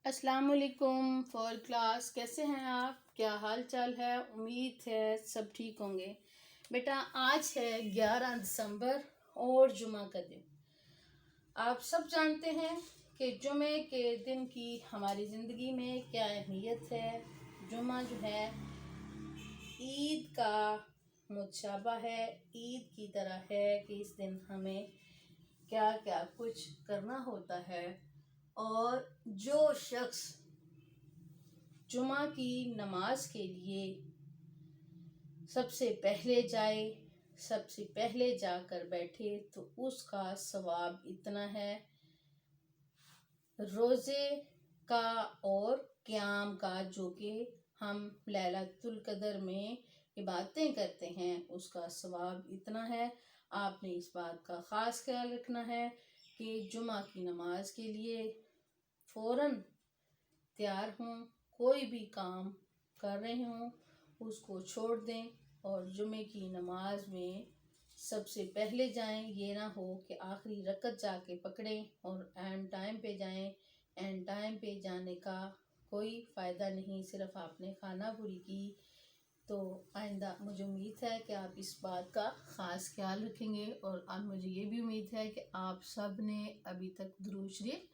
السلام علیکم four class, کیسے ہیں آپ؟ کیا حال چال ہے؟ امید ہے سب ٹھیک ہوں گے۔ بیٹا آج ہے 11 دسمبر اور جمعہ کا دن۔ آپ سب جانتے ہیں کہ جمعے کے دن کی ہماری زندگی میں کیا اہمیت ہے۔ جمعہ جو ہے عید کا مشابہ ہے، عید کی طرح ہے کہ اس دن ہمیں کیا کیا کچھ کرنا ہوتا ہے، اور جو شخص جمعہ کی نماز کے لیے سب سے پہلے جائے، سب سے پہلے جا کر بیٹھے، تو اس کا ثواب اتنا ہے روزے کا اور قیام کا، جو کہ ہم لیلۃ القدر میں عبادتیں کرتے ہیں، اس کا ثواب اتنا ہے۔ آپ نے اس بات کا خاص خیال رکھنا ہے کہ جمعہ کی نماز کے لیے فوراً تیار ہوں، کوئی بھی کام کر رہے ہوں اس کو چھوڑ دیں اور جمعے کی نماز میں سب سے پہلے جائیں۔ یہ نہ ہو کہ آخری رکعت جا کے پکڑیں اور عین ٹائم پہ جائیں۔ عین ٹائم پہ جانے کا کوئی فائدہ نہیں، صرف آپ نے خانہ پوری کی۔ تو آئندہ مجھے امید ہے کہ آپ اس بات کا خاص خیال رکھیں گے، اور اب مجھے یہ بھی امید ہے کہ آپ سب نے ابھی تک درود شریف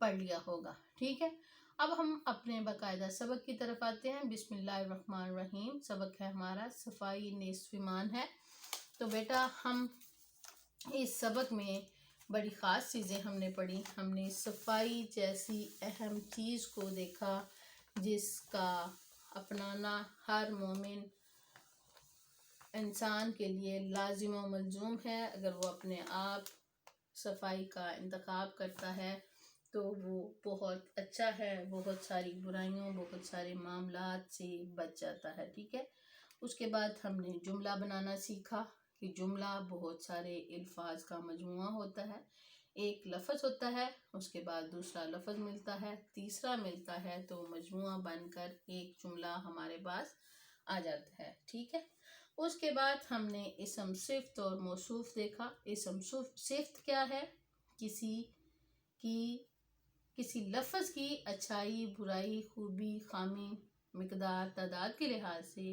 پڑھ لیا ہوگا۔ ٹھیک ہے، اب ہم اپنے باقاعدہ سبق کی طرف آتے ہیں۔ بسم اللہ الرحمن الرحیم۔ سبق ہے ہمارا صفائی نصف ایمان ہے۔ تو بیٹا ہم اس سبق میں بڑی خاص چیزیں ہم نے پڑھی۔ ہم نے صفائی جیسی اہم چیز کو دیکھا جس کا اپنانا ہر مومن انسان کے لیے لازم و ملزوم ہے۔ اگر وہ اپنے آپ صفائی کا انتخاب کرتا ہے تو وہ بہت اچھا ہے، بہت ساری برائیوں، بہت سارے معاملات سے بچ جاتا ہے۔ ٹھیک ہے، اس کے بعد ہم نے جملہ بنانا سیکھا کہ جملہ بہت سارے الفاظ کا مجموعہ ہوتا ہے۔ ایک لفظ ہوتا ہے، اس کے بعد دوسرا لفظ ملتا ہے، تیسرا ملتا ہے، تو مجموعہ بن کر ایک جملہ ہمارے پاس آ جاتا ہے۔ ٹھیک ہے، اس کے بعد ہم نے اسم صفت اور موصوف دیکھا۔ اسم صفت کیا ہے؟ کسی لفظ کی اچھائی، برائی، خوبی، خامی، مقدار، تعداد کے لحاظ سے۔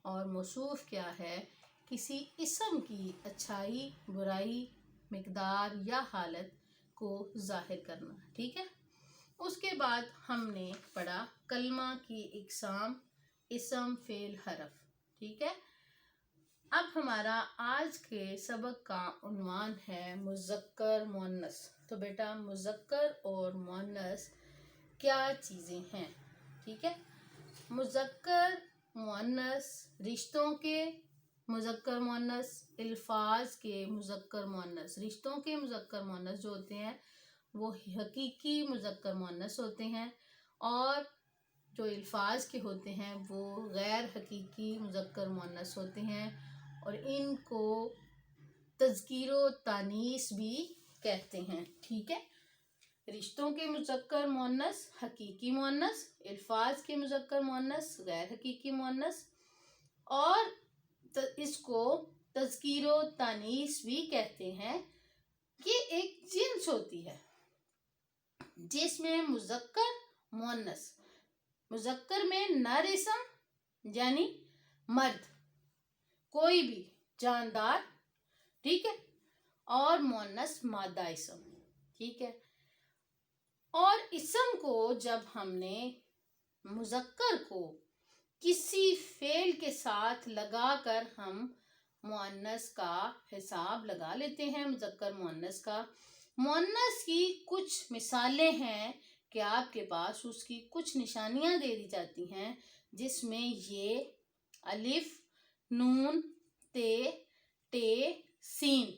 اور موصوف کیا ہے؟ کسی اسم کی اچھائی، برائی، مقدار یا حالت کو ظاہر کرنا۔ ٹھیک ہے، اس کے بعد ہم نے پڑھا کلمہ کی اقسام، اسم، فعل، حرف۔ ٹھیک ہے، اب ہمارا آج کے سبق کا عنوان ہے مذکر مؤنث۔ تو بیٹا مذکر اور مؤنث کیا چیزیں ہیں؟ ٹھیک ہے، مذکر مؤنث رشتوں کے مذکر مؤنث، الفاظ کے مذکر مؤنث۔ رشتوں کے مذکر مؤنث جو ہوتے ہیں وہ حقیقی مذکر مؤنث ہوتے ہیں، اور جو الفاظ کے ہوتے ہیں وہ غیر حقیقی مذکر مؤنث ہوتے ہیں، اور ان کو تذکیر و تانیث بھی کہتے ہیں۔ ٹھیک ہے، رشتوں کے مذکر مؤنث حقیقی مؤنث، الفاظ کے مذکر مؤنث غیر حقیقی مؤنث، اور اس کو تذکیر و تانیث بھی کہتے ہیں۔ یہ ایک جنس ہوتی ہے جس میں مذکر مؤنث، مذکر میں نر اسم یعنی مرد کوئی بھی جاندار، ٹھیک ہے، اور مؤنث مادہ اسم۔ ٹھیک ہے، اور اسم کو جب ہم نے مذکر کو کسی فعل کے ساتھ لگا کر ہم مؤنث کا حساب لگا لیتے ہیں، مذکر مؤنث کا۔ مؤنث کی کچھ مثالیں ہیں کہ آپ کے پاس اس کی کچھ نشانیاں دے دی جاتی ہیں، جس میں یہ الف، نون، تے، ٹے، سین،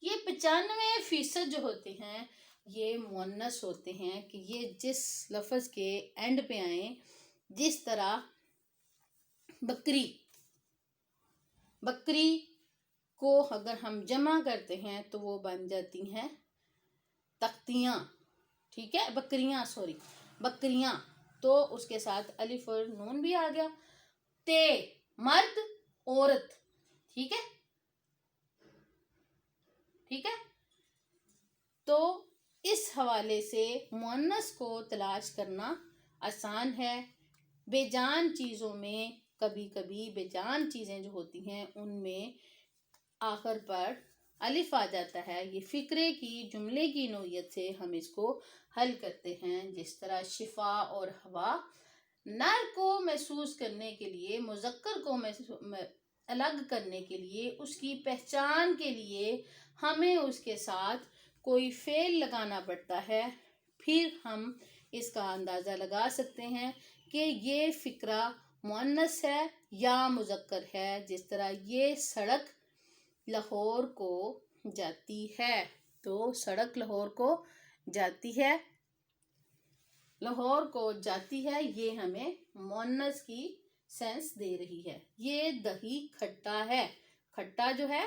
یہ 95% جو ہوتے ہیں یہ مؤنث ہوتے ہیں، کہ یہ جس لفظ کے اینڈ پہ آئیں، جس طرح بکری کو اگر ہم جمع کرتے ہیں تو وہ بن جاتی ہیں تختیاں۔ ٹھیک ہے، بکریاں، تو اس کے ساتھ الف اور نون بھی آ گیا۔ تے مرد، عورت۔ ٹھیک ہے، تو اس حوالے سے مؤنث کو تلاش کرنا آسان ہے۔ بے جان چیزوں میں کبھی کبھی بے جان چیزیں جو ہوتی ہیں ان میں آخر پر الف آ جاتا ہے۔ یہ فقرے کی جملے کی نوعیت سے ہم اس کو حل کرتے ہیں، جس طرح شفا اور ہوا۔ نر کو محسوس کرنے کے لیے، مذکر کو الگ کرنے کے لیے، اس کی پہچان کے لیے ہمیں اس کے ساتھ کوئی فعل لگانا پڑتا ہے۔ پھر ہم اس کا اندازہ لگا سکتے ہیں کہ یہ فقرہ مؤنث ہے یا مذکر ہے، جس طرح یہ سڑک لاہور کو جاتی ہے، تو سڑک لاہور کو جاتی ہے، لاہور کو جاتی ہے، یہ ہمیں مؤنث کی سینس دے رہی ہے۔ یہ دہی کھٹا ہے، کھٹا جو ہے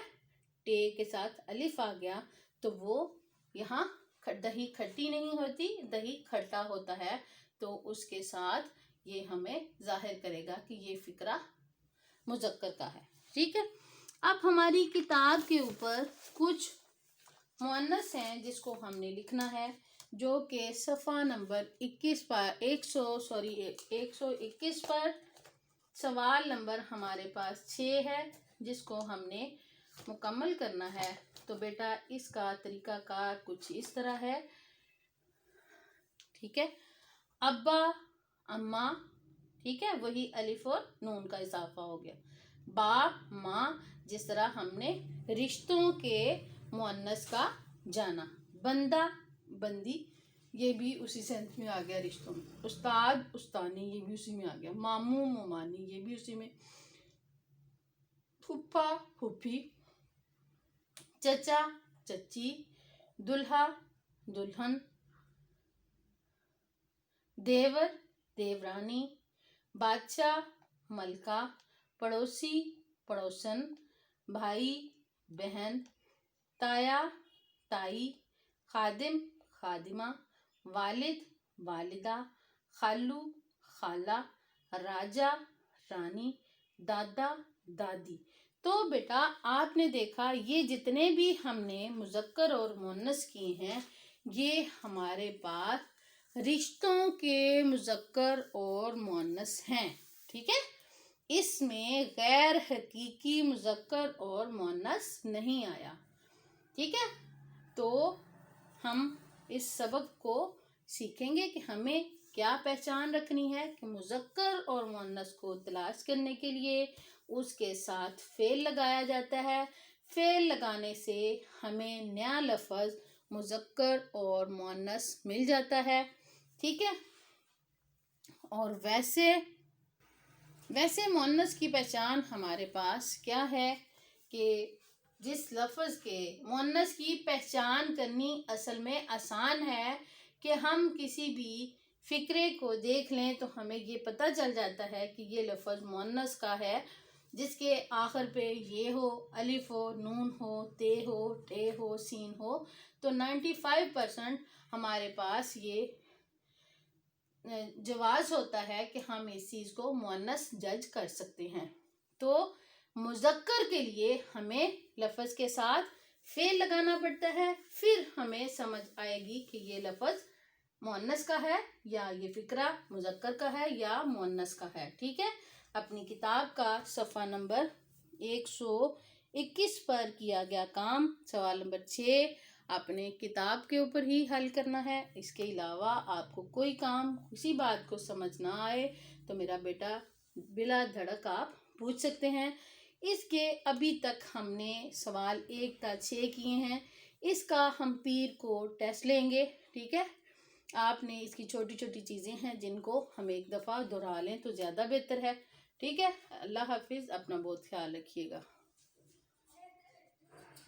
ٹے کے ساتھ الف آ گیا تو وہ یہاں دہی کھٹی نہیں ہوتی، دہی کھٹا ہوتا ہے، تو اس کے ساتھ یہ ہمیں ظاہر کرے گا کہ یہ فقرہ مذکر کا ہے۔ ٹھیک ہے، اب ہماری کتاب کے اوپر کچھ مؤنث ہیں جس کو ہم نے لکھنا ہے، جو کہ صفحہ نمبر 21 پر 121 پر سوال نمبر ہمارے پاس 6 ہے، جس کو ہم نے مکمل کرنا ہے۔ تو بیٹا اس کا طریقہ کار کچھ اس طرح ہے۔ ٹھیک ہے، ابا، اماں، ٹھیک ہے، وہی الف اور نون کا اضافہ ہو گیا۔ باپ، ماں، جس طرح ہم نے رشتوں کے مؤنث کا جانا۔ بندہ، بندی، یہ بھی اسی سینس میں آ گیا رشتوں میں۔ استاد، استانی، یہ بھی اسی میں آ گیا۔ ماموں، ممانی، یہ بھی اسی میں۔ پھپھا، پھوپھی، چچا، چچی، دلہا، دلہن، دیور، دیورانی، بادشاہ، ملکہ، پڑوسی، پڑوسن، بھائی، بہن، تایا، تائی، خادم، خادمہ، والد، والدہ، خالو، خالہ، راجا، رانی، دادا، دادی۔ تو بیٹا آپ نے دیکھا یہ جتنے بھی ہم نے مذکر اور مؤنث کیے ہیں، یہ ہمارے پاس رشتوں کے مذکر اور مؤنث ہیں۔ ٹھیک ہے، اس میں غیر حقیقی مذکر اور مؤنث نہیں آیا۔ ٹھیک ہے، تو ہم اس سبق کو سیکھیں گے کہ ہمیں کیا پہچان رکھنی ہے کہ مذکر اور مؤنث کو تلاش کرنے کے لیے اس کے ساتھ فعل لگایا جاتا ہے۔ فعل لگانے سے ہمیں نیا لفظ مذکر اور مؤنث مل جاتا ہے۔ ٹھیک ہے، اور ویسے مؤنث کی پہچان ہمارے پاس کیا ہے کہ جس لفظ کے مؤنث کی پہچان کرنی اصل میں آسان ہے کہ ہم کسی بھی فقرے کو دیکھ لیں تو ہمیں یہ پتہ چل جاتا ہے کہ یہ لفظ مؤنث کا ہے، جس کے آخر پہ یہ ہو، الف ہو، نون ہو، تے ہو، ٹے ہو، سین ہو، تو 95% ہمارے پاس یہ جواز ہوتا ہے کہ ہم اس چیز کو مؤنث جج کر سکتے ہیں۔ تو مذکر کے لیے ہمیں لفظ کے ساتھ فعل لگانا پڑتا ہے، پھر ہمیں سمجھ آئے گی کہ یہ لفظ مؤنث کا ہے یا یہ فقرہ مذکر کا ہے یا مؤنث کا ہے۔ ٹھیک ہے، اپنی کتاب کا صفحہ نمبر 121 پر کیا گیا کام، سوال نمبر 6 اپنے کتاب کے اوپر ہی حل کرنا ہے۔ اس کے علاوہ آپ کو کوئی کام، کسی بات کو سمجھ نہ آئے تو میرا بیٹا بلا دھڑک آپ پوچھ سکتے ہیں۔ اس کے ابھی تک ہم نے سوال 1 تا 6 کیے ہیں، اس کا ہم پیر کو ٹیسٹ لیں گے۔ ٹھیک ہے، آپ نے اس کی چھوٹی چھوٹی چیزیں ہیں جن کو ہم ایک دفعہ دہرا لیں تو زیادہ بہتر ہے۔ ٹھیک ہے، اللہ حافظ، اپنا بہت خیال رکھیے گا۔